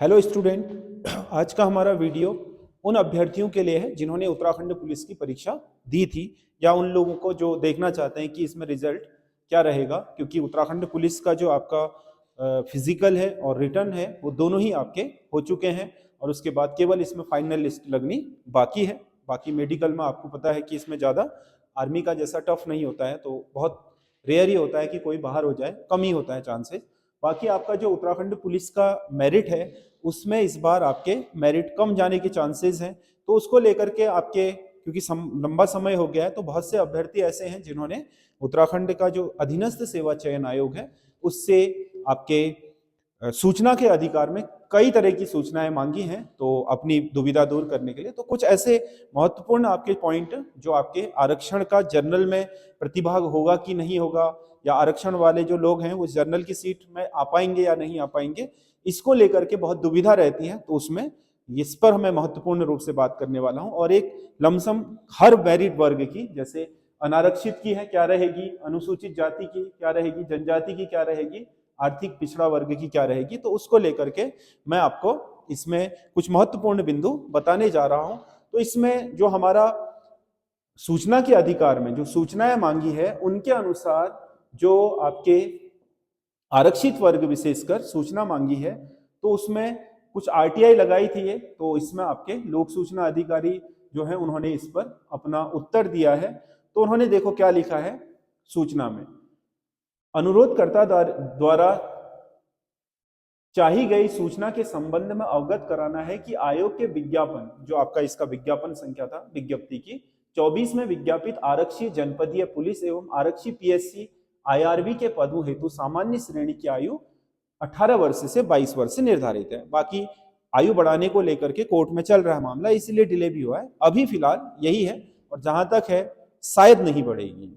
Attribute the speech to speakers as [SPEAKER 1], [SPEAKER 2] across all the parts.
[SPEAKER 1] Hello student, आज का हमारा वीडियो उन अभ्यर्थियों के लिए है जिन्होंने उत्तराखंड पुलिस की परीक्षा दी थी या उन लोगों को जो देखना चाहते हैं कि इसमें रिजल्ट क्या रहेगा, क्योंकि उत्तराखंड पुलिस का जो आपका फिजिकल है और रिटर्न है वो दोनों ही आपके हो चुके हैं और उसके बाद केवल इसमें फाइनल लिस्ट लगनी बाकी है। बाकी मेडिकल में आपको पता है कि इसमें ज़्यादा आर्मी का जैसा टफ नहीं होता है, तो बहुत रेयर ही होता है कि कोई बाहर हो जाए, कम ही होता है चांसेस। बाकी आपका जो उत्तराखंड पुलिस का मेरिट है उसमें इस बार आपके मेरिट कम जाने के चांसेस हैं, तो उसको लेकर के आपके क्योंकि लंबा समय हो गया है तो बहुत से अभ्यर्थी ऐसे हैं जिन्होंने उत्तराखंड का जो अधीनस्थ सेवा चयन आयोग है उससे आपके सूचना के अधिकार में कई तरह की सूचनाएं मांगी हैं, तो अपनी दुविधा दूर करने के लिए तो कुछ ऐसे महत्वपूर्ण आपके पॉइंट जो आपके आरक्षण का जनरल में प्रतिभाग होगा कि नहीं होगा, या आरक्षण वाले जो लोग हैं वो जनरल की सीट में आ पाएंगे या नहीं आ पाएंगे, इसको लेकर के बहुत दुविधा रहती है। तो उसमें इस पर मैं महत्वपूर्ण रूप से बात करने वाला हूं और एक लमसम हर मेरिट वर्ग की, जैसे अनारक्षित की है क्या रहेगी, अनुसूचित जाति की क्या रहेगी, जनजाति की क्या रहेगी, आर्थिक पिछड़ा वर्ग की क्या रहेगी, तो उसको लेकर के मैं आपको इसमें कुछ महत्वपूर्ण बिंदु बताने जा रहा हूं। तो इसमें जो हमारा सूचना के अधिकार में जो सूचनाएं मांगी है उनके अनुसार जो आपके आरक्षित वर्ग विशेषकर सूचना मांगी है, तो उसमें कुछ आरटीआई लगाई थी ये, तो इसमें आपके लोक सूचना अधिकारी जो है उन्होंने इस पर अपना उत्तर दिया है। तो उन्होंने देखो क्या लिखा है सूचना में, अनुरोधकर्ता द्वारा चाही गई सूचना के संबंध में अवगत कराना है कि आयोग के विज्ञापन, जो आपका इसका विज्ञापन संख्या था विज्ञप्ति की 24 में विज्ञापित आरक्षी जनपदीय पुलिस एवं आरक्षी पीएससी आईआरबी के पदों हेतु सामान्य श्रेणी की आयु 18 वर्ष से 22 वर्ष से निर्धारित है। बाकी आयु बढ़ाने को लेकर के कोर्ट में चल रहा है मामला, इसलिए डिले भी हुआ है, अभी फिलहाल यही है। और जहां तक है शायद नहीं बढ़ेगी,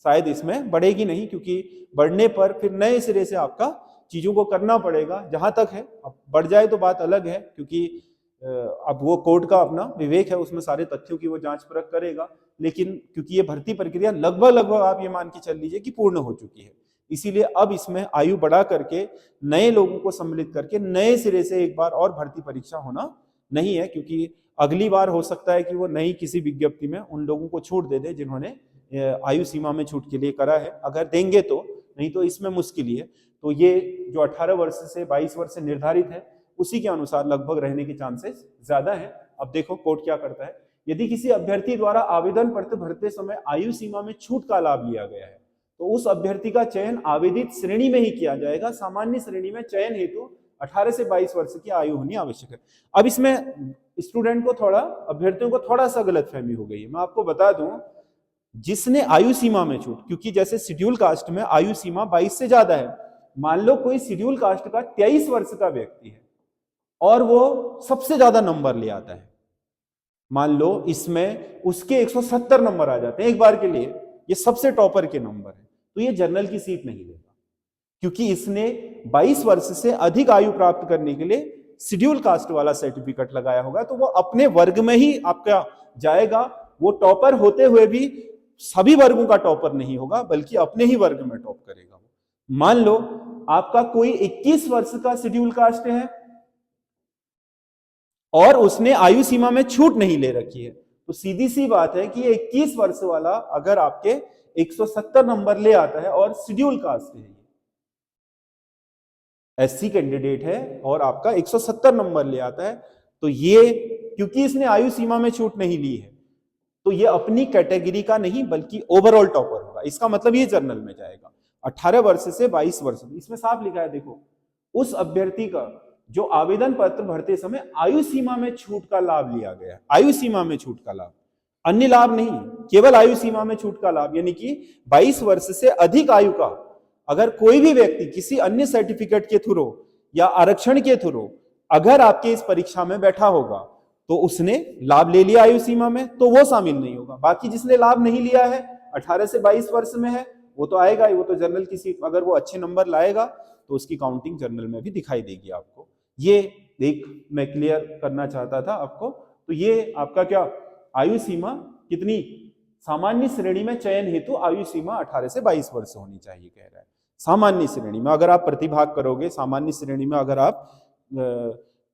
[SPEAKER 1] शायद इसमें बढ़ेगी नहीं, क्योंकि बढ़ने पर फिर नए सिरे से आपका चीजों को करना पड़ेगा। जहां तक है अब बढ़ जाए तो बात अलग है, क्योंकि अब वो कोर्ट का अपना विवेक है, उसमें सारे तथ्यों की वो जांच परख करेगा। लेकिन क्योंकि ये भर्ती प्रक्रिया लगभग आप ये मान के चल लीजिए कि पूर्ण हो चुकी है, इसीलिए अब इसमें आयु बढ़ा करके नए लोगों को सम्मिलित करके नए सिरे से एक बार और भर्ती परीक्षा होना नहीं है, क्योंकि अगली बार हो सकता है कि वो नई किसी विज्ञप्ति में उन लोगों को छूट दे दे जिन्होंने आयु सीमा में छूट के लिए करा है, अगर देंगे तो, नहीं तो इसमें मुश्किल ही है। तो ये जो 18 वर्ष से 22 वर्ष से निर्धारित है उसी के अनुसार लगभग रहने के चांसेस ज्यादा है। अब देखो कोर्ट क्या करता है, यदि किसी अभ्यर्थी द्वारा आवेदन पत्र भरते समय आयु सीमा में छूट का लाभ लिया गया है तो उस अभ्यर्थी का चयन आवेदित श्रेणी में ही किया जाएगा। सामान्य श्रेणी में चयन हेतु 18 से 22 वर्ष की आयु होनी आवश्यक है। अब इसमें स्टूडेंट को थोड़ा, अभ्यर्थियों को थोड़ा सा गलतफहमी हो गई है। मैं आपको बता दूं, जिसने आयु सीमा में छूट, क्योंकि जैसे शेड्यूल कास्ट में आयु सीमा 22 से ज्यादा है, मान लो कोई शेड्यूल कास्ट का 23 वर्ष का व्यक्ति है और वो सबसे ज्यादा नंबर ले आता है, मान लो इसमें उसके 170 नंबर आ जाते हैं एक बार के लिए, ये सबसे टॉपर के नंबर है, तो ये जनरल की सीट नहीं लेगा, क्योंकि इसने 22 वर्ष से अधिक आयु प्राप्त करने के लिए शेड्यूल कास्ट वाला सर्टिफिकेट लगाया होगा, तो वो अपने वर्ग में ही आपका जाएगा। वो टॉपर होते हुए भी सभी वर्गों का टॉपर नहीं होगा, बल्कि अपने ही वर्ग में टॉप करेगा। मान लो आपका कोई 21 वर्ष का शेड्यूल कास्ट है और उसने आयु सीमा में छूट नहीं ले रखी है, तो सीधी सी बात है कि 21 वर्ष वाला अगर आपके 170 नंबर ले आता है और शेड्यूल कास्ट है, एससी कैंडिडेट है और आपका 170 नंबर ले आता है, तो ये क्योंकि इसने आयु सीमा में छूट नहीं ली है तो ये अपनी कैटेगरी का नहीं बल्कि ओवरऑल टॉपर होगा। इसका मतलब ये जनरल में जाएगा। 18 वर्ष से 22 वर्ष, इसमें साफ लिखा है देखो, उस अभ्यर्थी का जो आवेदन पत्र भरते समय आयु सीमा में छूट का लाभ लिया गया, आयु सीमा में छूट का लाभ, अन्य लाभ नहीं, केवल आयु सीमा में छूट का लाभ, यानी कि 22 वर्ष से अधिक आयु का अगर कोई भी व्यक्ति किसी अन्य सर्टिफिकेट के थ्रू या आरक्षण के थ्रू अगर आपके इस परीक्षा में बैठा होगा तो उसने लाभ ले लिया आयु सीमा में, तो वो शामिल नहीं होगा। बाकी जिसने लाभ नहीं लिया है, 18 से 22 वर्ष में है, वो तो आएगा ही, वो तो जनरल की सीट, अगर वो अच्छे नंबर लाएगा तो उसकी काउंटिंग जनरल में भी दिखाई देगी आपको। ये एक मैं क्लियर करना चाहता था आपको। तो ये आपका क्या आयु सीमा कितनी, सामान्य श्रेणी में चयन हेतु आयु सीमा 18 से 22 वर्ष होनी चाहिए कह रहा है। सामान्य श्रेणी में अगर आप प्रतिभाग करोगे, सामान्य श्रेणी में अगर आप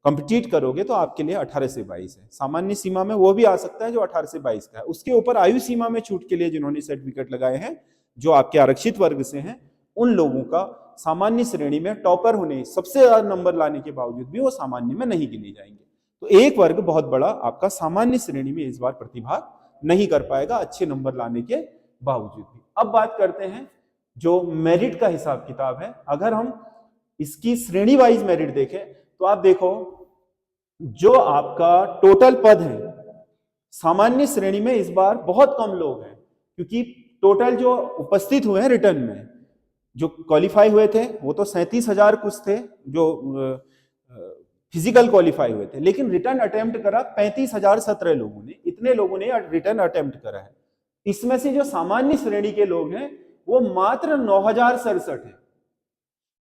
[SPEAKER 1] कंपीट करोगे तो आपके लिए 18 से 22 है। सामान्य सीमा में वो भी आ सकता है जो 18 से 22 का है। उसके ऊपर आयु सीमा में छूट के लिए जिन्होंने सर्टिफिकेट लगाए हैं, जो आपके आरक्षित वर्ग से हैं, उन लोगों का सामान्य श्रेणी में टॉपर होने, सबसे ज्यादा नंबर लाने के बावजूद भी वो सामान्य में नहीं गिने जाएंगे। तो एक वर्ग बहुत बड़ा आपका सामान्य श्रेणी में इस बार प्रतिभाग नहीं कर पाएगा अच्छे नंबर लाने के बावजूद भी। अब बात करते हैं जो मेरिट का हिसाब किताब है। अगर हम इसकी श्रेणी वाइज मेरिट देखें तो आप देखो, जो आपका टोटल पद है सामान्य श्रेणी में इस बार बहुत कम लोग हैं, क्योंकि टोटल जो उपस्थित हुए हैं रिटर्न में, जो क्वालिफाई हुए थे वो तो 37,000 कुछ थे जो फिजिकल क्वालिफाई हुए थे, लेकिन रिटर्न अटेम्प्ट करा 35,017 लोगों ने। इतने लोगों ने रिटर्न अटेम्प्ट करा है। इसमें से जो सामान्य श्रेणी के लोग हैं वो मात्र 9,067 है,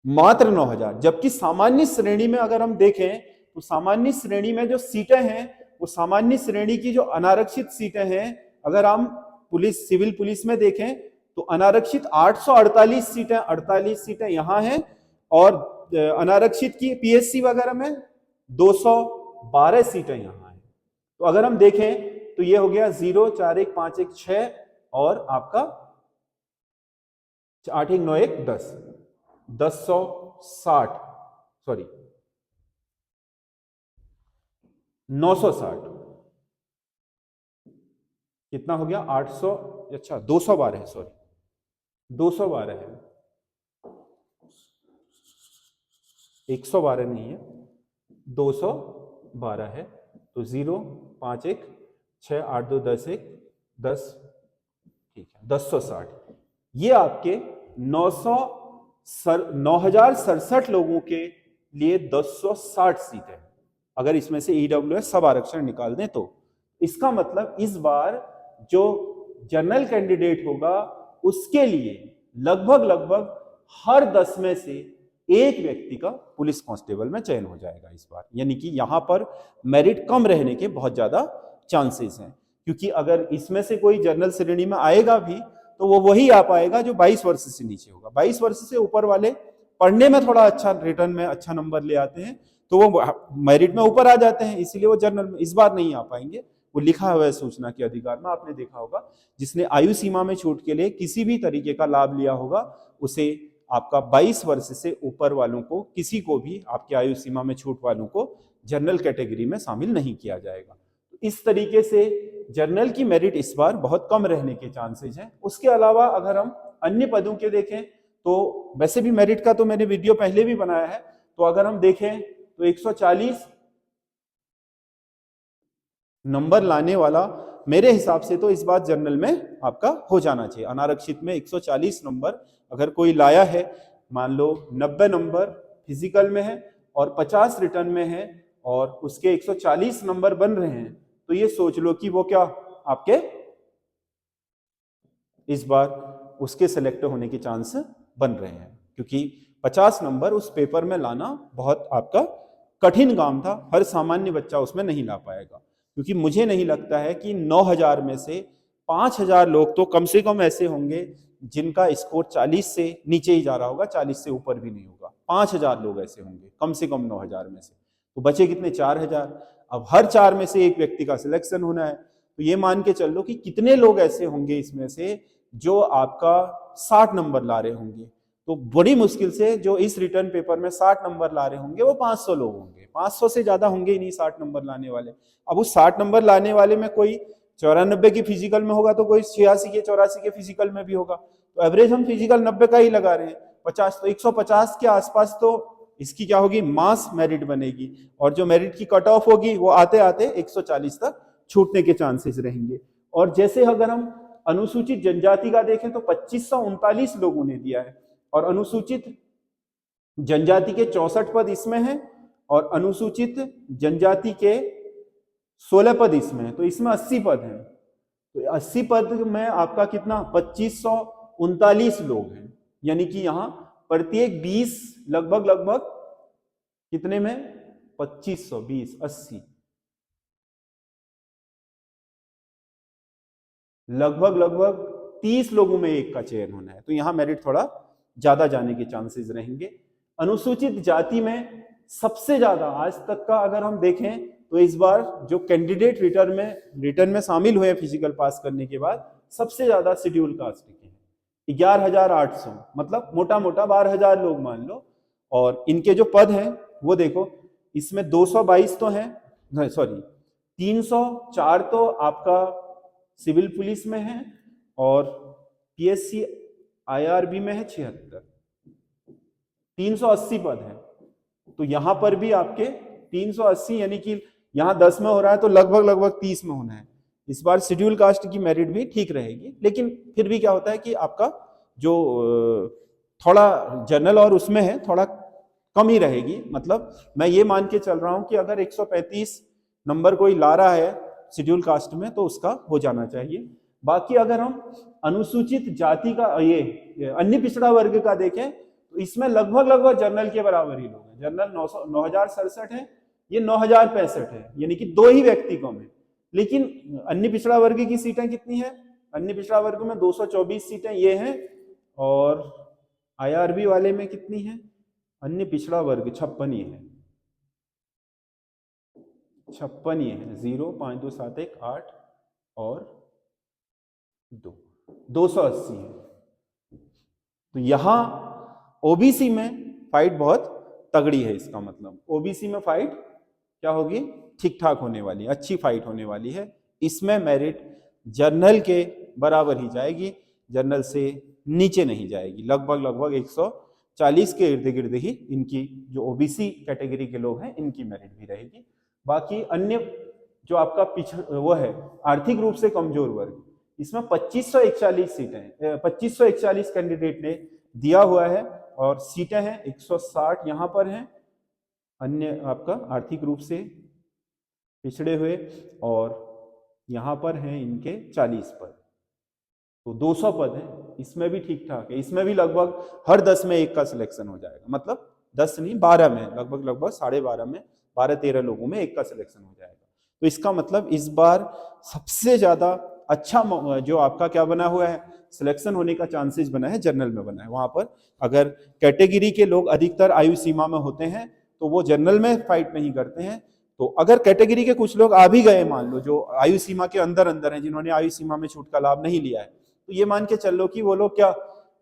[SPEAKER 1] मात्र 9,000। जबकि सामान्य श्रेणी में अगर हम देखें तो सामान्य श्रेणी में जो सीटें हैं वो सामान्य श्रेणी की जो अनारक्षित सीटें हैं, अगर हम पुलिस सिविल पुलिस में देखें तो अनारक्षित 848 सीटें, 48 सीटें यहां हैं, और अनारक्षित की पीएससी वगैरह में 212 सीटें यहां हैं। तो अगर हम देखें तो ये हो गया 0 4 1 5 1 6 और आपका 8 1 9 1 10 1060 सॉरी 960 कितना हो गया 800, अच्छा 212 है, सॉरी 212 है, 112 नहीं है, 212 है। तो 0 5 1 6 8 2 10 1 10, ठीक है 1060। ये आपके 9,067 लोगों के लिए 1060 सीट है। अगर इसमें से ईडब्ल्यूएस सब आरक्षण निकाल दें तो इसका मतलब इस बार जो जनरल कैंडिडेट होगा उसके लिए लगभग हर 10 में से एक व्यक्ति का पुलिस कांस्टेबल में चयन हो जाएगा इस बार। यानी कि यहां पर मेरिट कम रहने के बहुत ज्यादा चांसेस हैं, क्योंकि अगर इसमें से कोई जनरल श्रेणी में आएगा भी तो वो वही आ पाएगा जो 22 वर्ष से नीचे होगा। 22 वर्ष से ऊपर वाले पढ़ने में थोड़ा अच्छा, रिटर्न में अच्छा नंबर ले आते हैं तो वो मेरिट में ऊपर आ जाते हैं, इसलिए वो जनरल में इस बार नहीं आ पाएंगे। वो लिखा हुआ है सूचना के अधिकार में, आपने देखा होगा। जिसने आयु सीमा में छूट के लिए किसी भी तरीके का लाभ लिया होगा उसे आपका 22 वर्ष से ऊपर वालों को, किसी को भी आपके आयु सीमा में छूट वालों को जनरल कैटेगरी में शामिल नहीं किया जाएगा। तो इस तरीके से जनरल की मेरिट इस बार बहुत कम रहने के चांसेस हैं। उसके अलावा अगर हम अन्य पदों के देखें तो वैसे भी मेरिट का तो मैंने वीडियो पहले भी बनाया है। तो अगर हम देखें तो 140 नंबर लाने वाला मेरे हिसाब से तो इस बार जनरल में आपका हो जाना चाहिए। अनारक्षित में 140 नंबर अगर कोई लाया है, मान लो 90 नंबर फिजिकल में है और 50 रिटर्न में है और उसके 140 नंबर बन रहे हैं, तो ये सोच लो कि वो क्या आपके इस बार उसके सिलेक्ट होने के चांस बन रहे हैं, क्योंकि 50 नंबर उस पेपर में लाना बहुत आपका कठिन काम था। हर सामान्य बच्चा उसमें नहीं ला पाएगा, क्योंकि मुझे नहीं लगता है कि 9,000 में से 5,000 लोग तो कम से कम ऐसे होंगे जिनका स्कोर 40 से नीचे ही जा रहा होगा, 40 से ऊपर भी नहीं होगा। 5,000 लोग ऐसे होंगे कम से कम 9,000 में से, तो बचे कितने 4,000। अब हर 4 में से एक व्यक्ति का सिलेक्शन होना है, तो ये मान के चल लो कि कितने लोग ऐसे होंगे इसमें से जो आपका 60 नंबर ला रहे होंगे। तो बड़ी मुश्किल से जो इस रिटर्न पेपर में 60 नंबर ला रहे होंगे वो 500 लोग होंगे, 500 से ज्यादा होंगे ही नहीं 60 नंबर लाने वाले। अब उस 60 नंबर लाने वाले में कोई 94 की फिजिकल में होगा तो कोई 86 के 84 के फिजिकल में भी होगा, तो एवरेज हम फिजिकल 90 का ही लगा रहे हैं। 50 तो 150 के आसपास तो इसकी क्या होगी, मास मेरिट बनेगी, और जो मेरिट की कट ऑफ होगी वो आते आते 140 तक छूटने के चांसेस रहेंगे। और जैसे अगर हम अनुसूचित जनजाति का देखें तो 2539 लोगों ने दिया है, और अनुसूचित जनजाति के 64 पद इसमें हैं और अनुसूचित जनजाति के 16 पद इसमें हैं, तो इसमें 80 पद हैं। तो 80 पद में आपका कितना 2539 लोग हैं, यानी कि यहां प्रत्येक 20 लगभग कितने में 2520 80 लगभग 30 लोगों में एक का चयन होना है, तो यहां मेरिट थोड़ा ज्यादा जाने के चांसेस रहेंगे। अनुसूचित जाति में सबसे ज्यादा आज तक का अगर हम देखें तो इस बार जो कैंडिडेट रिटर्न में शामिल हुए फिजिकल पास करने के बाद सबसे ज्यादा शेड्यूल कास्ट के हैं 11,800, मतलब मोटा मोटा 12,000 लोग मान लो। और इनके जो पद हैं वो देखो, इसमें 222 तो हैं, सॉरी 304 तो आपका सिविल पुलिस में है और पीएससी आईआरबी में है 76, 380 पद है। तो यहां पर भी आपके 380, यानी कि यहां 10 में हो रहा है तो लगभग 30 में होना है। इस बार शेड्यूल कास्ट की मेरिट भी ठीक रहेगी, लेकिन फिर भी क्या होता है कि आपका जो थोड़ा जनरल और उसमें है थोड़ा कम ही रहेगी। मतलब मैं ये मान के चल रहा हूं कि अगर 135 नंबर कोई ला रहा है शेड्यूल कास्ट में तो उसका हो जाना चाहिए। बाकी अगर हम अनुसूचित जाति का ये अन्य पिछड़ा वर्ग का देखें तो इसमें लगभग जनरल के बराबर ही लोग हैं। जनरल 9,067 है, ये 9,065 है, यानी कि 2 ही व्यक्ति कम है। लेकिन अन्य पिछड़ा वर्ग की सीटें कितनी है? अन्य पिछड़ा वर्ग में 224 सीटें ये हैं, और आईआरबी वाले में कितनी है? अन्य पिछड़ा वर्ग 56 ही है, 56 ही है। 0, 5, 2, 7, 1, 8 और 280 है। तो यहां ओबीसी में फाइट बहुत तगड़ी है। इसका मतलब ओबीसी में फाइट क्या होगी? ठीक ठाक होने वाली, अच्छी फाइट होने वाली है। इसमें मेरिट जर्नल के बराबर ही जाएगी, जर्नल से नीचे नहीं जाएगी। लगभग 140 के इर्द गिर्द ही इनकी जो ओबीसी कैटेगरी के लोग हैं इनकी मेरिट भी रहेगी। बाकी अन्य जो आपका वो है आर्थिक रूप से कमजोर वर्ग, इसमें 2541 सीटें 2541 कैंडिडेट ने दिया हुआ है और सीटें हैं 160 यहां पर हैं अन्य आपका आर्थिक रूप से पिछड़े हुए, और यहां पर हैं इनके 40 पद, तो 200 पद हैं। इसमें भी ठीक ठाक है, इसमें भी लगभग हर 10 में एक का सिलेक्शन हो जाएगा। मतलब 10 नहीं 12 में, लगभग 12.5 में 12-13 लोगों में एक का सिलेक्शन हो जाएगा। तो इसका मतलब इस बार सबसे ज्यादा अच्छा जो आपका क्या बना हुआ है सिलेक्शन होने का चांसेस बना है जनरल में बना है। वहां पर अगर कैटेगरी के लोग अधिकतर आयु सीमा में होते हैं तो वो जनरल में फाइट नहीं करते हैं। तो अगर कैटेगरी के कुछ लोग आ भी गए, मान लो जो आयु सीमा के अंदर हैं, जिन्होंने आयु सीमा में छूट का लाभ नहीं लिया है, तो ये मान के चल लो कि वो लोग क्या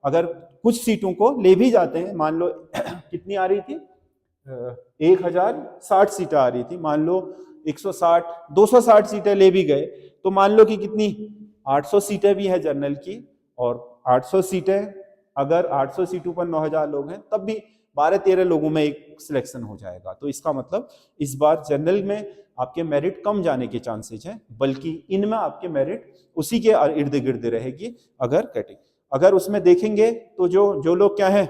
[SPEAKER 1] अगर कुछ सीटों को ले भी जाते हैं, मान लो कितनी आ रही थी 1060 सीटें आ रही थी, मान लो 160 260 सीटें ले भी गए, तो मान लो कि कितनी 800 सीटें भी है जनरल की, और 800 सीटें अगर 800 सीटों पर 9,000 लोग हैं तब भी 12-13 लोगों में एक सिलेक्शन हो जाएगा। तो इसका मतलब इस बार जनरल में आपके मेरिट कम जाने के चांसेस हैं, बल्कि इनमें आपके मेरिट उसी के इर्द गिर्द रहेगी। अगर उसमें देखेंगे तो जो लोग क्या है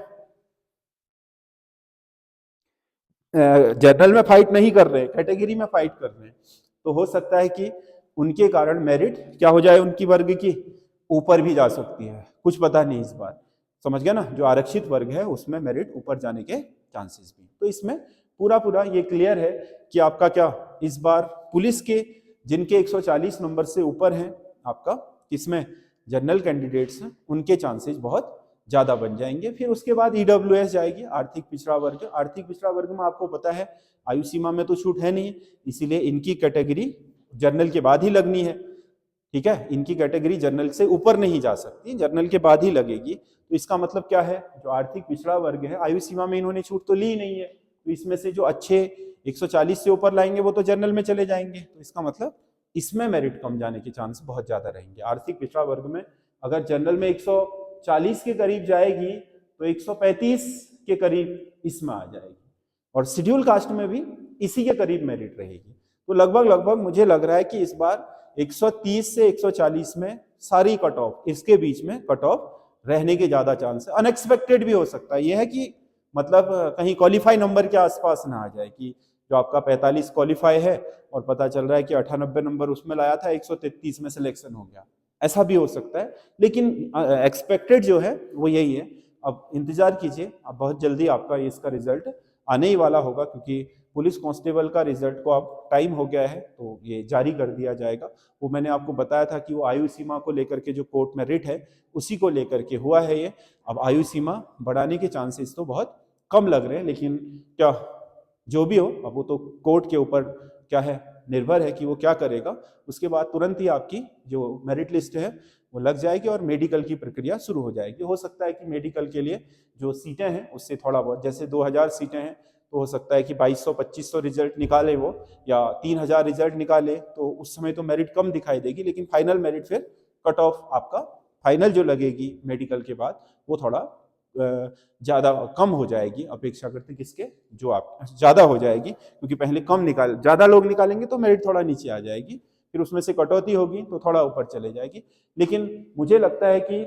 [SPEAKER 1] जनरल में फाइट नहीं कर रहे, कैटेगरी में फाइट कर रहे हैं, तो हो सकता है कि उनके कारण मेरिट क्या हो जाए, उनकी वर्ग की ऊपर भी जा सकती है, कुछ पता नहीं इस बार। समझ गया ना? जो आरक्षित वर्ग है उसमें मेरिट ऊपर जाने के चांसेस भी। तो इसमें पूरा ये क्लियर है कि आपका क्या इस बार पुलिस के जिनके 140 नंबर से ऊपर हैं आपका इसमें जनरल कैंडिडेट्स हैं, उनके चांसेस बहुत ज्यादा बन जाएंगे। फिर उसके बाद ईडब्ल्यूएस जाएगी, आर्थिक पिछड़ा वर्ग। आर्थिक पिछड़ा वर्ग में आपको पता है आयु सीमा में तो छूट है नहीं, इसीलिए इनकी कैटेगरी जनरल के बाद ही लगनी है। ठीक है, इनकी कैटेगरी जनरल से ऊपर नहीं जा सकती, जनरल के बाद ही लगेगी। तो इसका मतलब क्या है, जो आर्थिक पिछड़ा वर्ग है आयु सीमा में इन्होंने छूट तो ली नहीं है, तो इसमें से जो अच्छे 140 से ऊपर लाएंगे वो तो जनरल में चले जाएंगे। तो इसका मतलब इसमें मेरिट कम जाने के चांस बहुत ज्यादा रहेंगे। आर्थिक पिछड़ा वर्ग में अगर जनरल में 140 के करीब जाएगी तो 135 के करीब इसमें आ जाएगी, और शेड्यूल कास्ट में भी इसी के करीब मेरिट रहेगी। तो लगभग मुझे लग रहा है कि इस बार 130 से 140 में सारी कट ऑफ, इसके बीच में कट ऑफ रहने के ज्यादा चांस है। अनएक्सपेक्टेड भी हो सकता है, यह है कि मतलब कहीं क्वालिफाई नंबर के आसपास ना आ जाए कि जो आपका 45 क्वालिफाई है और पता चल रहा है कि 98 नंबर उसमें लाया था, 133 में सिलेक्शन हो गया, ऐसा भी हो सकता है। लेकिन एक्सपेक्टेड जो है वो यही है। अब इंतजार कीजिए, अब बहुत जल्दी आपका इसका रिजल्ट आने ही वाला होगा, क्योंकि पुलिस कांस्टेबल का रिजल्ट को अब टाइम हो गया है तो ये जारी कर दिया जाएगा। वो मैंने आपको बताया था कि वो आयु सीमा को लेकर के जो कोर्ट में रिट है उसी को लेकर के हुआ है ये। अब आयु सीमा बढ़ाने के चांसेस तो बहुत कम लग रहे हैं, लेकिन क्या जो भी हो, अब वो तो कोर्ट के ऊपर क्या है, निर्भर है कि वो क्या करेगा। उसके बाद तुरंत ही आपकी जो मेरिट लिस्ट है वो लग जाएगी और मेडिकल की प्रक्रिया शुरू हो जाएगी। हो सकता है कि मेडिकल के लिए जो सीटें हैं उससे थोड़ा बहुत, जैसे 2000 सीटें हैं तो हो सकता है कि 2200-2500 रिजल्ट निकाले वो, या 3000 रिजल्ट निकाले, तो उस समय तो मेरिट कम दिखाई देगी, लेकिन फाइनल मेरिट फिर कट ऑफ आपका फाइनल जो लगेगी मेडिकल के बाद वो थोड़ा ज़्यादा कम हो जाएगी अपेक्षा करते किसके, जो आप ज़्यादा हो जाएगी, क्योंकि पहले कम ज़्यादा लोग निकालेंगे तो मेरिट थोड़ा नीचे आ जाएगी, फिर उसमें से कटौती होगी तो थोड़ा ऊपर चले जाएगी। लेकिन मुझे लगता है कि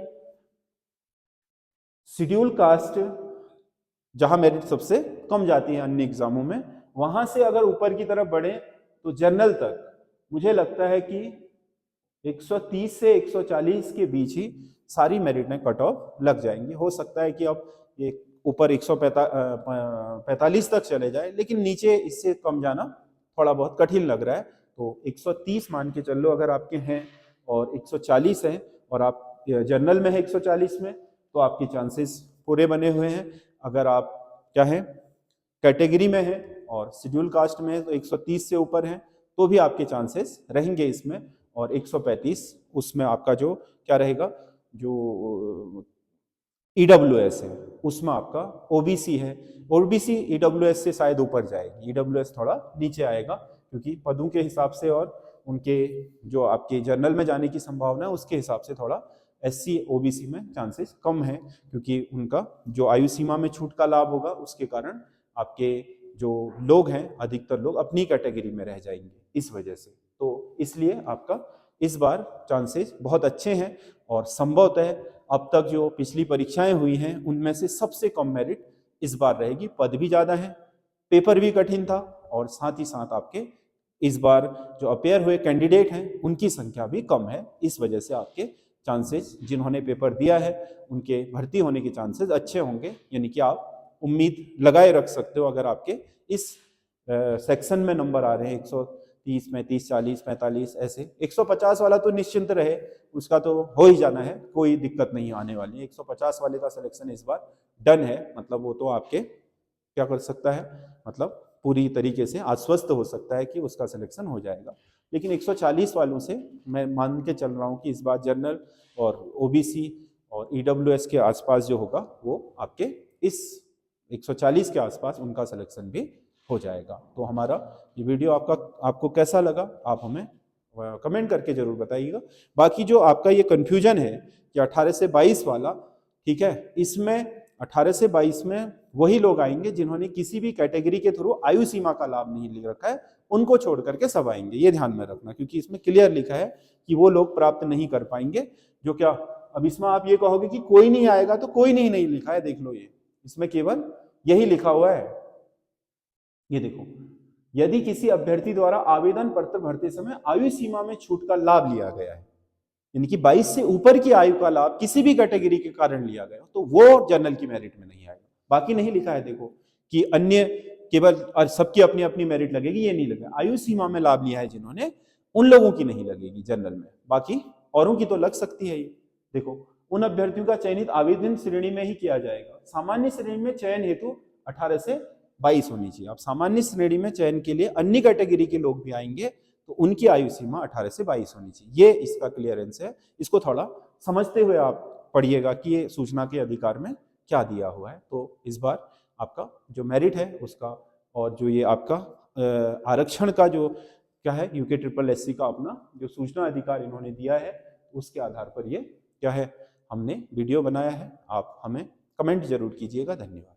[SPEAKER 1] शेड्यूल कास्ट जहां मेरिट सबसे कम जाती है अन्य एग्जामों में, वहां से अगर ऊपर की तरफ बढ़े तो जनरल तक मुझे लगता है कि 130 से 140 के बीच ही सारी मेरिट में कट ऑफ लग जाएंगे। हो सकता है कि अब ये ऊपर 145 तक चले जाए, लेकिन नीचे इससे कम जाना थोड़ा बहुत कठिन लग रहा है। तो 130 मान के चल लो अगर आपके हैं और 140 हैं और आप जनरल में है 140 में, तो आपके चांसेस पूरे बने हुए हैं। अगर आप क्या है कैटेगरी में है और शेड्यूल कास्ट में है तो 130 से ऊपर है तो भी आपके चांसेस रहेंगे इसमें, और 135 उसमें आपका जो क्या रहेगा, जो ईडब्ल्यूएस है उसमें आपका ओबीसी है, ओबीसी ईडब्ल्यूएस से शायद ऊपर जाएगी, ईडब्ल्यूएस थोड़ा नीचे आएगा क्योंकि पदों के हिसाब से और उनके जो आपके जर्नल में जाने की संभावना है उसके हिसाब से थोड़ा एससी ओबीसी में चांसेस कम है, क्योंकि उनका जो आयु सीमा में छूट का लाभ होगा उसके कारण आपके जो लोग हैं अधिकतर लोग अपनी कैटेगरी में रह जाएंगे इस वजह से। तो इसलिए आपका इस बार चांसेस बहुत अच्छे हैं और संभवतः अब तक जो पिछली परीक्षाएं हुई हैं उनमें से सबसे कम मेरिट इस बार रहेगी। पद भी ज्यादा है, पेपर भी कठिन था और साथ ही साथ आपके इस बार जो अपेयर हुए कैंडिडेट हैं उनकी संख्या भी कम है। इस वजह से आपके चांसेस जिन्होंने पेपर दिया है उनके भर्ती होने के चांसेस अच्छे होंगे, यानी कि आप उम्मीद लगाए रख सकते हो। अगर आपके इस सेक्शन में नंबर आ रहे हैं 130 में 30 40 45 ऐसे, 150 वाला तो निश्चिंत रहे, उसका तो हो ही जाना है, कोई दिक्कत नहीं आने वाली है। 150 वाले का सिलेक्शन इस बार डन है, मतलब वो तो आपके क्या कर सकता है, मतलब पूरी तरीके से आश्वस्त हो सकता है कि उसका सिलेक्शन हो जाएगा। लेकिन 140 वालों से मैं मान के चल रहा हूँ कि इस बार जनरल और ओबीसी और ईडब्ल्यूएस के आसपास जो होगा वो आपके इस 140 के आसपास उनका सिलेक्शन भी हो जाएगा। तो हमारा ये वीडियो आपको कैसा लगा आप हमें कमेंट करके जरूर बताइएगा। बाकी जो आपका ये कंफ्यूजन है कि 18 से 22 वाला, ठीक है, इसमें 18 से 22 में वही लोग आएंगे जिन्होंने किसी भी कैटेगरी के थ्रू आयु सीमा का लाभ नहीं ले रखा है, उनको छोड़ करके सब आएंगे, ये ध्यान में रखना, क्योंकि इसमें क्लियर लिखा है कि वो लोग प्राप्त नहीं कर पाएंगे। जो क्या अब इसमें आप ये कहोगे कि कोई नहीं आएगा, तो कोई नहीं लिखा है, देख लो ये इसमें केवल यही लिखा हुआ है। ये देखो, यदि किसी अभ्यर्थी द्वारा आवेदन पत्र भरते समय आयु सीमा में छूट का लाभ लिया गया है, यानी कि 22 से ऊपर की आयु का लाभ किसी भी कैटेगरी के कारण लिया गया, तो वो जनरल की मेरिट में नहीं आएगा। बाकी नहीं लिखा है देखो कि अन्य केवल सबकी अपनी अपनी मेरिट लगेगी, ये नहीं लगा। आयु सीमा में लाभ लिया है जिन्होंने, उन लोगों की नहीं लगेगी जनरल में, बाकी औरों की तो लग सकती है। ये देखो, उन अभ्यर्थियों का चयनित आवेदन श्रेणी में ही किया जाएगा। सामान्य श्रेणी में चयन हेतु 18 से 22 होनी चाहिए। अब सामान्य श्रेणी में चयन के लिए अन्य कैटेगरी के लोग भी आएंगे तो उनकी आयु सीमा 18 से 22 होनी चाहिए। ये इसका क्लियरेंस है, इसको थोड़ा समझते हुए आप पढ़िएगा कि ये सूचना के अधिकार में क्या दिया हुआ है। तो इस बार आपका जो मेरिट है उसका और जो ये आपका आरक्षण का जो क्या है UKSSC का अपना जो सूचना अधिकार इन्होंने दिया है, उसके आधार पर ये क्या है हमने वीडियो बनाया है। आप हमें कमेंट जरूर कीजिएगा। धन्यवाद।